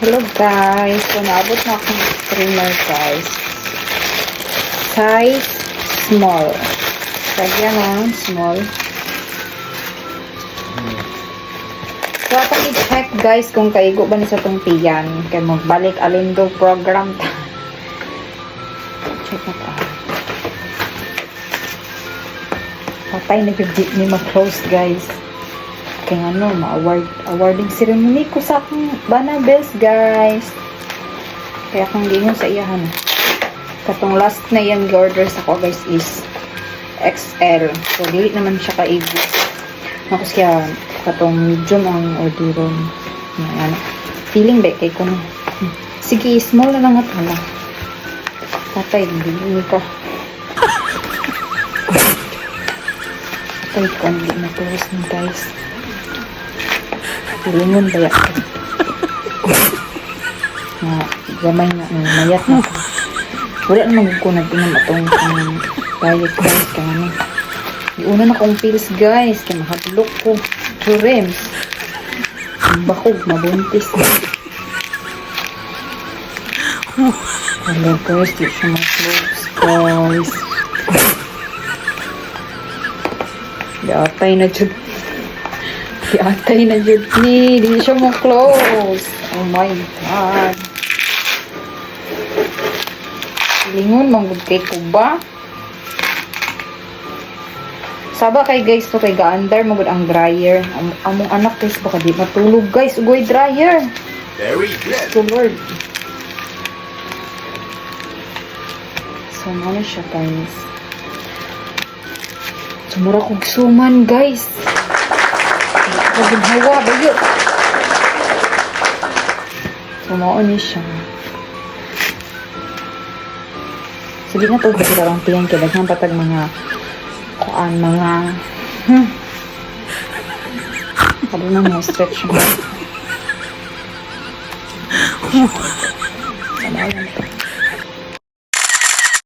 Hello guys, so naabot na akong streamer guys. Size small. Kaya lang small. So atong i-check guys kung kaigo ba ni sa tong tiyan. Kaya magbalik alindog program ta. Check na ta. Patay na yung ni ma-close guys. Kaya ano, awarding ceremony ko sa akong Banabels guys. Kaya kung gingon sa iyahan. Katong last na yan order sa ko guys is XL. So dili naman siya kaigo. Nakos kaya katong medium ang orderon. Yan. Feeling ba kay ko. Sige, small na lang at hala. Patay, hindi ka. Patay ko, hindi na close na guys. Lingon ba yan? Gamay na, mayat na. Wala naman ko nagtingnan atong diet guys. Kaya ano. Iuna na kong pills guys. Kaya makadlok ko. 2 rems. Bakog, mabuntis. Hello guys, di siya mag-close guys. Atay na dyan. Atay na dyan ni. Di siya mag-close. Oh my god. Lingon, manggod kay ko ba? Saba kay guys to kay gaandar manggod ang dryer. Among anak guys baka di matulog guys. Ugoy dryer. Very good. So Lord. So ano siya guys. Sumura kong suman guys. Paghawa ba yun? Sumaan niya siya. Sige na to, kasi karang tiyan kaya daghang patag mga kuan, mga ano na mga stretch mo.